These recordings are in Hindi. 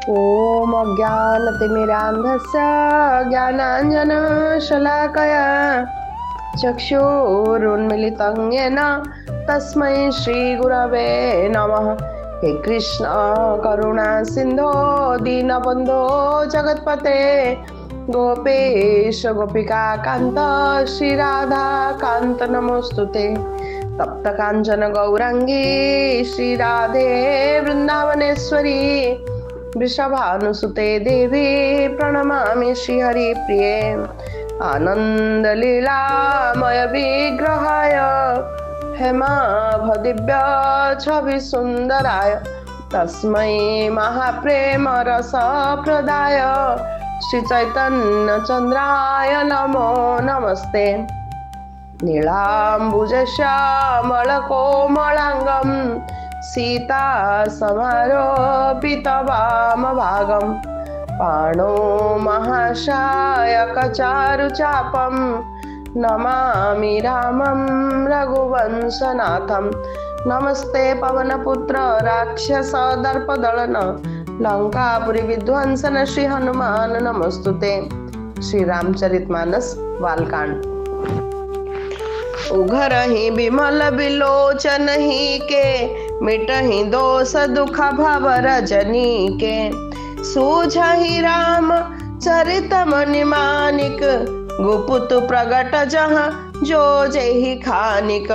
ॐ अज्ञानतिमिरान्धस्य ज्ञानाञ्जनशलाकया चक्षुरुन्मिलितं येन तस्मै श्रीगुरवे नमः। हे कृष्ण करुणा सिन्धो दीनबन्धो जगत्पते गोपेश गोपिका कान्त श्रीराधा कान्त नमोस्तुते। तप्त काञ्चन गौराङ्गी श्रीराधे वृन्दावनेश्वरी वृषभानुसुते देवी प्रणमामि श्रीहरिप्रिये। आनन्दलीलामय विग्रहाय हेमाभदिव्य छवि सुन्दराय तस्मै महाप्रेम रसप्रदाय श्रीचैतन्य चन्द्राय नमो नमस्ते। नीलाम्बुजश्यामलकोमलाङ्गं सीता समारोपितवामभागं पाणौ महाशायकचारुचापं नमामि रामं रघुवंशनाथं। नमस्ते पवनपुत्र राक्षसदर्पदलन लंकापुरी विध्वंसन श्री हनुमान नमस्तुते। श्री रामचरितमानस बालकांड। उघरहि बिमल बिलोचन ही के मिटहि दोष दुख भव रजनी के। सूझहि राम चरित मनि मानिक गुपुत प्रगट जहाँ जो जेहि खानिक।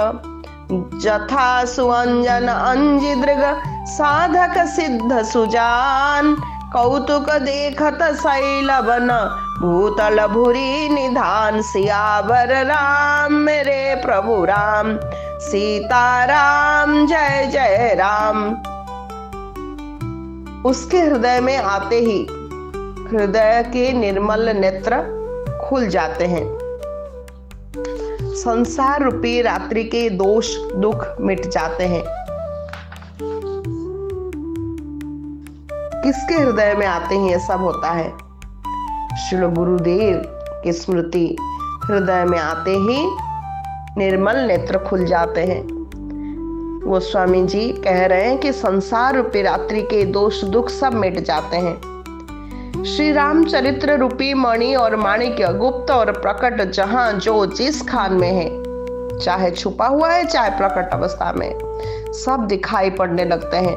जथा सुअंजन अंजि दृग साधक सिद्ध सुजान कौतुक देखत शैलवन भूतल भूरि निधान। सियावर राम मेरे प्रभु राम सीताराम जय जय राम। उसके हृदय में आते ही हृदय के निर्मल नेत्र खुल जाते हैं। संसार रूपी रात्रि के दोष दुख मिट जाते हैं। किसके हृदय में आते ही ये सब होता है? श्री गुरुदेव की स्मृति हृदय में आते ही निर्मल नेत्र खुल जाते हैं। गोस्वामी जी कह रहे हैं कि संसार रूपी रात्रि के दोष दुख सब मिट जाते हैं। श्री रामचरित्र रूपी मणि और माणिक्य गुप्त और प्रकट जहां जो जिस खान में है, चाहे छुपा हुआ है चाहे प्रकट अवस्था में, सब दिखाई पड़ने लगते हैं।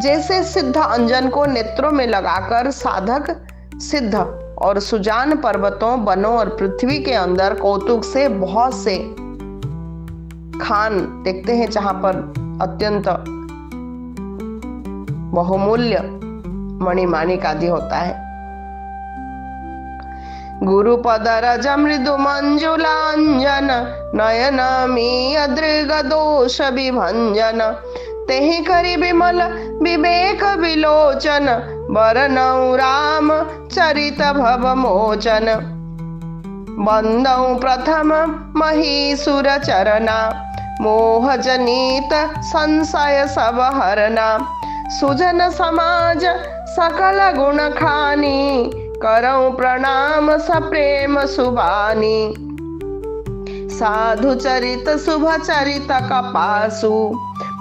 जैसे सिद्ध अंजन को नेत्रों में लगाकर साधक सिद्ध और सुजान पर्वतों वनों और पृथ्वी के अंदर कौतुक से बहुत से खान देखते हैं जहां पर अत्यंत बहुमूल्य मणिमाणिक आदि होता है। गुरुपद रज मृदु मंजुलांजन नयन मीय दृग दोष विभंजन। तेहि करि विमल विवेक विलोचन बरनऊ राम चरित भव मोचन। बंदऊ प्रथम महीसुर चरना मोह जनित संशय सब हरना। सुजन समाज सकल गुण खानी करऊं प्रणाम सप्रेम सुबानी। साधु चरित शुभ चरित कपासु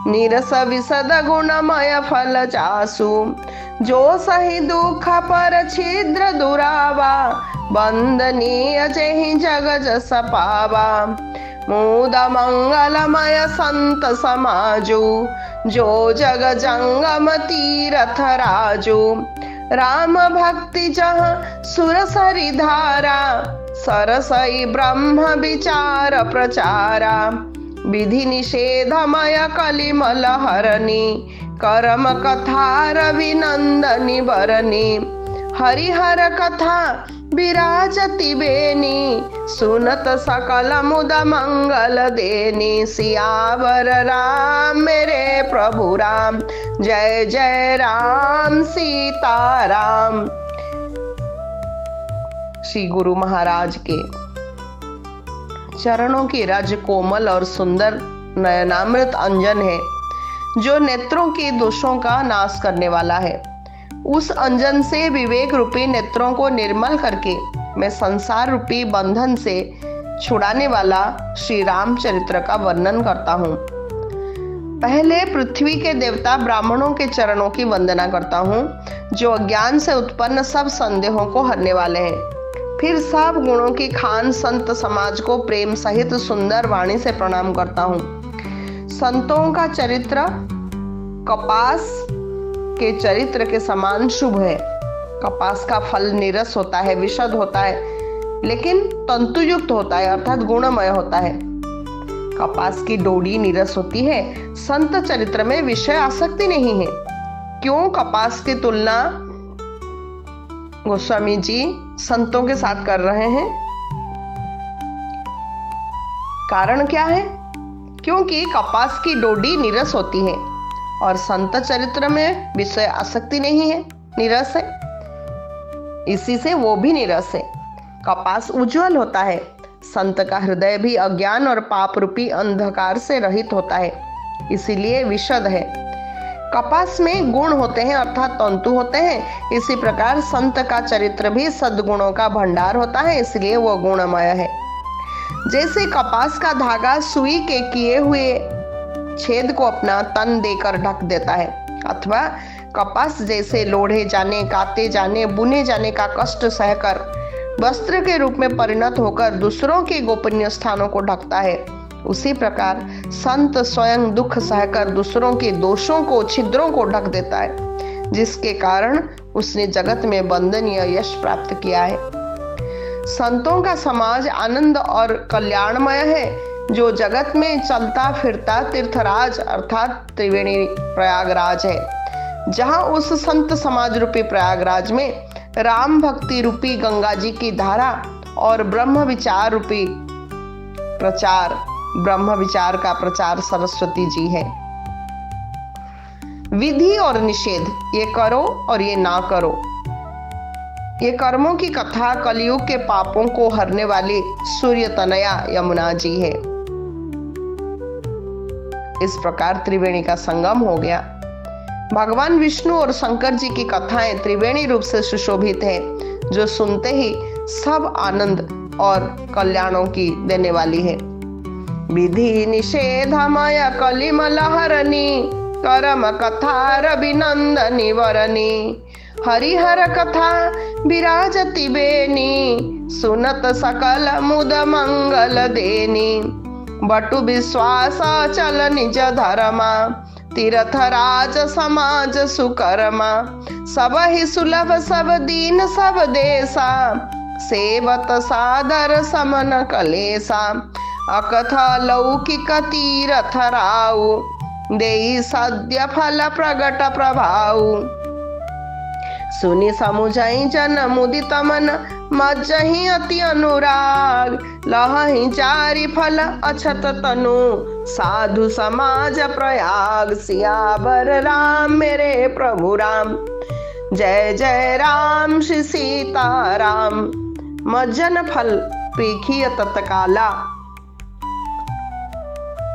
निरस विशद गुणमय फल जासु। जो सही दुख पर छिद्र दुरावा बंदनीय जेहि जग जस पावा। मूद मंगलमय संत समाजु जो जग जंगम तीरथ राजू। राम भक्ति जहाँ सुरसरी धारा सरसई ब्रह्म विचार प्रचारा। विधि निषेधमय कलिमल हरणी करम कथा रविनंदनी बरनी। हरिहर कथा विराजति बेनी सुनत सकल मुद मंगल देनी। सियावर राम मेरे प्रभु राम जय जय राम सीताराम। श्री गुरु महाराज के चरणों की रज कोमल और सुंदर नयनामृत अंजन है जो नेत्रों के दोषों का नाश करने वाला है। उस अंजन से विवेक रूपी नेत्रों को निर्मल करके मैं संसार रूपी बंधन से छुड़ाने वाला श्री रामचरित्र का वर्णन करता हूँ। पहले पृथ्वी के देवता ब्राह्मणों के चरणों की वंदना करता हूँ, जो अज्ञान से उत्पन्न सब संदेहों को हरने वाले हैं। फिर सब गुणों की खान संत समाज को प्रेम सहित सुंदर वाणी से प्रणाम करता हूँ। संतों का चरित्र कपास के चरित्र के समान शुभ है। कपास का फल नीरस होता है, विशद होता है, लेकिन तंतुयुक्त होता है, अर्थात गुणमय होता है। कपास की डोरी नीरस होती है। संत चरित्र में विषय आसक्ति नहीं है। क्यों कपास की तुलना गोस्वामी जी संतों के साथ कर रहे हैं? कारण क्या है? क्योंकि कपास की डोरी नीरस होती है और संत चरित्र में विषय आसक्ति नहीं है, नीरस है, इसी से वो भी नीरस है। कपास उज्जवल होता है। संत का हृदय भी अज्ञान और पाप रूपी अंधकार से रहित होता है, इसीलिए विशद है। कपास में गुण होते हैं, अर्थात तंतु होते हैं। इसी प्रकार संत का चरित्र भी सद्गुणों का भंडार होता है, इसलिए वो गुणमय है। जैसे कपास का धागा सुई के किए हुए छेद को अपना तन देकर ढक देता है, अथवा कपास जैसे लोढ़े जाने, काते जाने, बुने जाने का कष्ट सहकर वस्त्र के रूप में परिणत होकर दूसरों के गोपनीय स्थानों को ढकता है, उसी प्रकार संत स्वयं दुख सहकर दूसरों के दोषों को, छिद्रों को ढक देता है, जिसके कारण उसने जगत में वंदनीय यश प्राप्त किया है। संतों का समाज आनंद और कल्याणमय है, जो जगत में चलता फिरता तीर्थराज अर्थात त्रिवेणी प्रयागराज है। जहां उस संत समाज रूपी प्रयागराज में राम भक्ति रूपी गंगा जी की धारा और ब्रह्म विचार रूपी प्रचार, ब्रह्म विचार का प्रचार सरस्वती जी है। विधि और निषेध, ये करो और ये ना करो, ये कर्मों की कथा कलयुग के पापों को हरने वाली सूर्य तनया यमुना जी है। इस प्रकार त्रिवेणी का संगम हो गया। भगवान विष्णु और शंकर जी की कथाएं त्रिवेणी रूप से सुशोभित है, जो सुनते ही सब आनंद और कल्याणों की देने वाली है। विधि निषेधमय कलिमल हरणी, करम कथा रविनंदनी वरणी, हरिहर कथा विराजति बेनी, सुनत सकल मुद मंगल देनी, बटु विश्वास चल निज धर्मा, तीर्थराज समाज सुकर्मा, सब ही सुलभ सब दीन सब देसा, सेवत सादर समन कलेसा, अकथ लौकिक तीर्थ राउ, देई सद्य फल प्रगट प्रभाऊ, सुनि समुझई जन मुदित मन, मज्जहि अति अनुराग, लहहि चारि फल अछत तनु, साधु समाज प्रयाग, सियावर राम मेरे प्रभु राम, जय जय राम श्री सीता राम। मज्जन फल प्रीखिय तत्काला,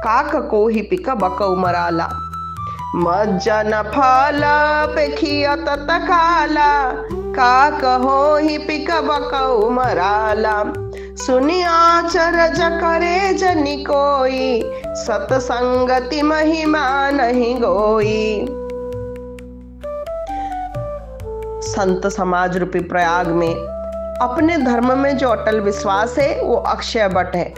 काक को ही पिक बकौ मराला, मज्जन फल पेखिय तत्काला, काक हो ही पिक बकौ मराला, सुनि आचरज करे जनि कोई, सतसंगति महिमा नहीं गोई। संत समाज रूपी प्रयाग में अपने धर्म में जो अटल विश्वास है वो अक्षय वट है।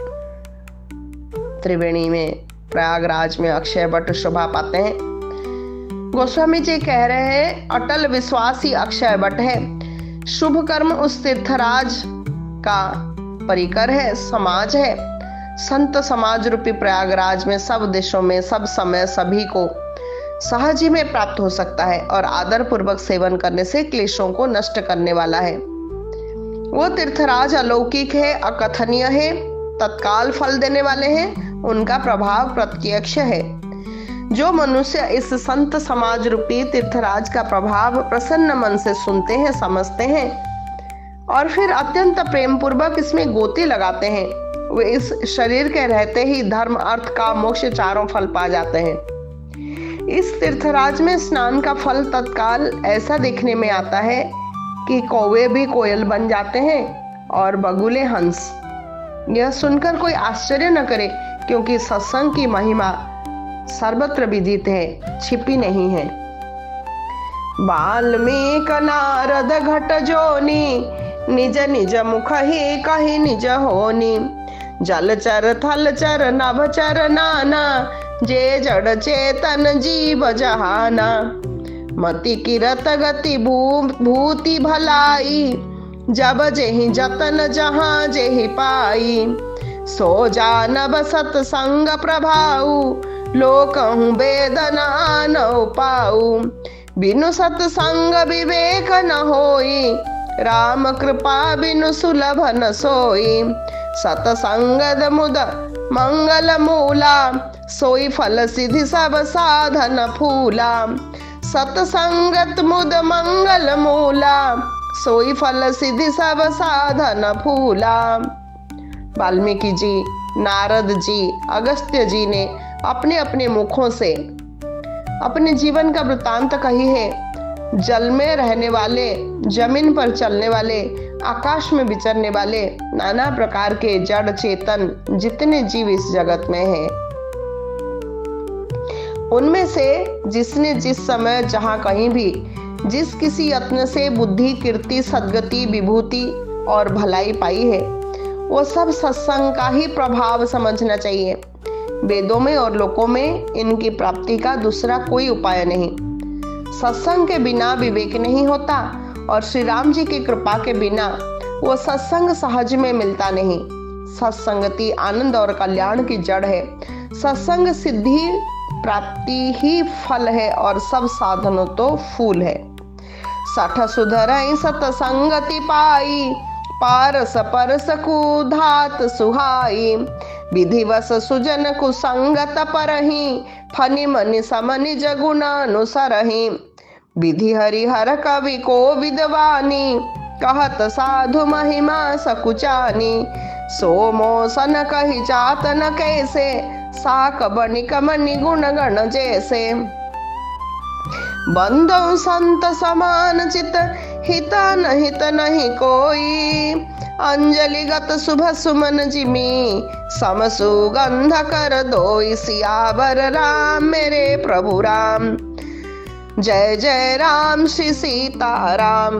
त्रिवेणी में प्रयागराज में अक्षय वट शोभा पाते हैं। गोस्वामी जी कह रहे हैं अटल विश्वास ही अक्षय वट है। शुभ कर्म उस तीर्थराज का परिकर है, समाज है। संत समाज रूपी प्रयागराज में सब देशों में सब समय सभी को सहज ही में प्राप्त हो सकता है और आदर पूर्वक सेवन करने से क्लेशों को नष्ट करने वाला है। वो तीर्थराज अलौकिक है, अकथनीय है, तत्काल फल देने वाले हैं, उनका प्रभाव प्रत्यक्ष है। जो मनुष्य इस संत समाज रूपी तीर्थराज का प्रभाव प्रसन्न मन से सुनते हैं, समझते हैं और फिर अत्यंत प्रेम पूर्वक इसमें गोते लगाते हैं, वे इस शरीर के रहते ही धर्म, अर्थ, काम, मोक्ष चारों फल पा जाते हैं। इस तीर्थराज में स्नान का फल तत्काल ऐसा देखने में आता है कि कौवे भी कोयल बन जाते हैं और बगुले हंस। यह सुनकर कोई आश्चर्य न करे, क्योंकि सत्संग की महिमा सर्वत्र विदित है, छिपी नहीं है। वाल्मीकि नारद घट जोनी, निज निज मुख ही कही निज होनी। जलचर थलचर नभचर नाना, जे जड़ चेतन जीव जहाना। मति किरत गति भूति भलाई, जब जेहि जतन जहाँ जेहि पाई। सो जानब सत्संग प्रभाऊ, लोकहु वेदना न पाऊ। बिनु सत्संग विवेक न होई, राम कृपा बिनु सुलभ न सोई। सत्संगद मुद मंगल मूला, सोई फल सिद्धि सब साधन फूला। सत्संगत मुद मंगल मूला, सोई फल सिद्धि सब साधन फूला। वाल्मीकि जी, नारद जी, अगस्त्य जी ने अपने अपने मुखों से अपने जीवन का वृत्तांत कही है। जल में रहने वाले, जमीन पर चलने वाले, आकाश में विचरने वाले, नाना प्रकार के जड़ चेतन जितने जीव इस जगत में हैं, उनमें से जिसने जिस समय जहां कहीं भी जिस किसी यत्न से बुद्धि, कीर्ति, सद्गति, विभूति और भलाई पाई है, वो सब सत्संग का ही प्रभाव समझना चाहिए। वेदों में और लोकों में इनकी प्राप्ति का दूसरा कोई उपाय नहीं। सत्संग के बिना विवेक नहीं होता और श्री राम जी की कृपा के बिना वो सत्संग सहज में मिलता नहीं। सत्संगति आनंद और कल्याण की जड़ है। सत्संग सिद्धि प्राप्ति ही फल है और सब साधनों तो फूल है। सठ सुधरई सत्संगति पाई, पारस परस कुधात सुहाई। विधिवस सुजन कुसंगत परहि, फनि मनि समनि जगुणानुसरहि। विधि हरिहर कवि को विद्वानी, कहत साधु महिमा सकुचानी। सोमो सन कहि जात न कैसे, साक बनिक मनि गुण गण जैसे। बंधु संत समान चित, हित नहीं कोई। अंजलिगत शुभ सुमन जिमी, सम सुगंध कर दोई। सियावर राम मेरे प्रभु राम, जय जय राम श्री सीताराम।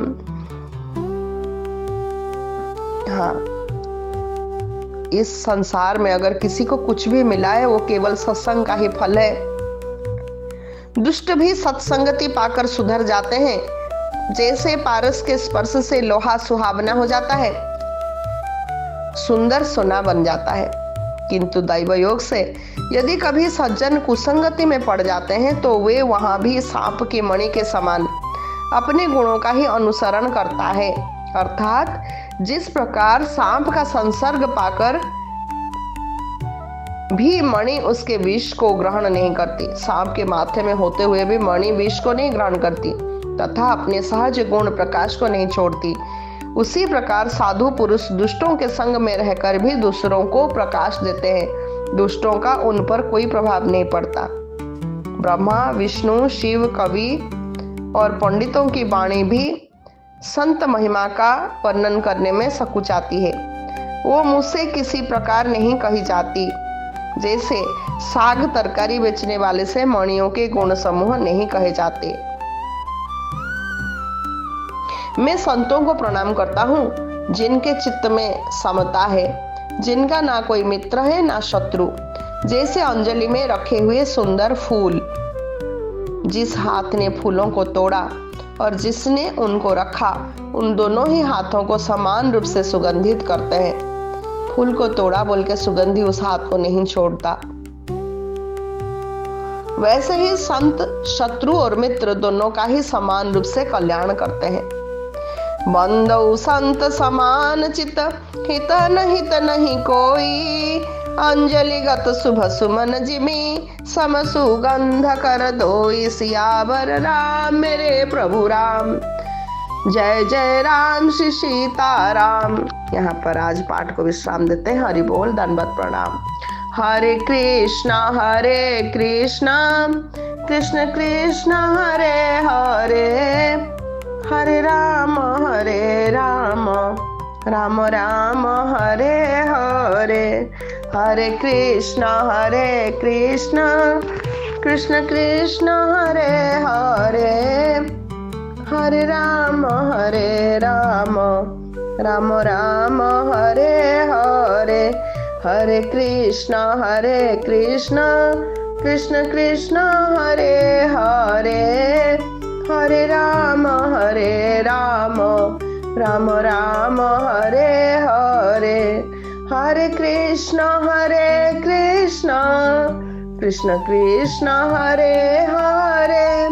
हाँ, इस संसार में अगर किसी को कुछ भी मिला है वो केवल सत्संग का ही फल है। दुष्ट भी सत्संगति पाकर सुधर जाते हैं। जैसे पारस के स्पर्श से लोहा सुहावना हो जाता है, सुंदर सोना बन जाता है, किंतु दैव योग से यदि कभी सज्जन कुसंगति में पड़ जाते हैं तो वे वहां भी सांप की मणि के समान अपने गुणों का ही अनुसरण करता है। अर्थात जिस प्रकार सांप का संसर्ग पाकर भी मणि उसके विष को ग्रहण नहीं करती, सांप के माथे में होते हुए भी मणि विष को नहीं ग्रहण करती तथा अपने सहज गुण प्रकाश को नहीं छोड़ती, उसी प्रकार साधु पुरुष दुष्टों के संग में रहकर भी दूसरों को प्रकाश देते हैं। दुष्टों का उन पर कोई प्रभाव नहीं पड़ता। ब्रह्मा, विष्णु, शिव, कवि और पंडितों की वाणी भी संत महिमा का वर्णन करने में सकुचाती है। वो मुझसे किसी प्रकार नहीं कही जाती। जैसे साग तरकारी बेचने वाले से मणियों के गुण समूह नहीं कहे जाते। मैं संतों को प्रणाम करता हूँ जिनके चित्त में समता है, जिनका ना कोई मित्र है ना शत्रु। जैसे अंजलि में रखे हुए सुंदर फूल, जिस हाथ ने फूलों को तोड़ा और जिसने उनको रखा, उन दोनों ही हाथों को समान रूप से सुगंधित करते हैं। फूल को तोड़ा बोल के सुगंधी उस हाथ को नहीं छोड़ता। वैसे ही संत शत्रु और मित्र दोनों का ही समान रूप से कल्याण करते हैं। बंधु संत समान चित, हित नहीं कोई। अंजलिगत शुभ सुमन जिमी, सम सुगंध कर दोई। सियावर राम मेरे प्रभु राम, जय जय राम श्री सीताराम। यहाँ पर आज पाठ को विश्राम देते हैं। हरि बोल, दंडवत प्रणाम। हरे कृष्णा कृष्ण कृष्ण हरे हरे, हरे राम राम राम हरे हरे। हरे कृष्णा कृष्ण कृष्ण हरे हरे, हरे राम राम राम हरे हरे, हरे कृष्ण कृष्ण कृष्ण हरे हरे, हरे राम राम राम हरे हरे, हरे कृष्ण कृष्ण कृष्ण हरे हरे,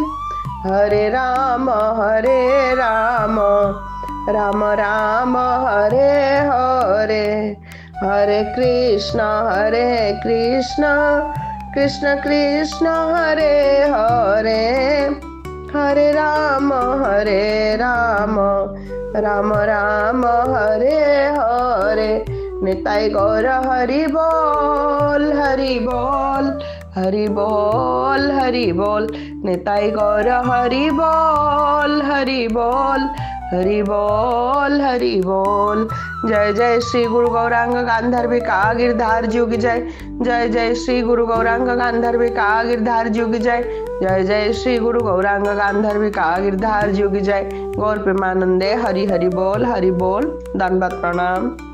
हरे राम राम राम हरे हरे, हरे कृष्ण कृष्ण कृष्ण हरे हरे, हरे राम राम राम हरे हरे। निताई गौर हरि बोल हरि बोल, हरि बोल हरि बोल, निताई गौर हरि बोल हरि बोल, हरि बोल हरि बोल। जय जय श्री गुरु गौरांग गांधर्विका गिरधार जुग जय, जय जय श्री गुरु गौरांग गांधर्विका गिरधार जुग जय, जय जय श्री गुरु गौरांग गांधर्विका गिरधार जुग जय। गौर प्रेमानंदे हरि हरि बोल, धन्यवाद प्रणाम।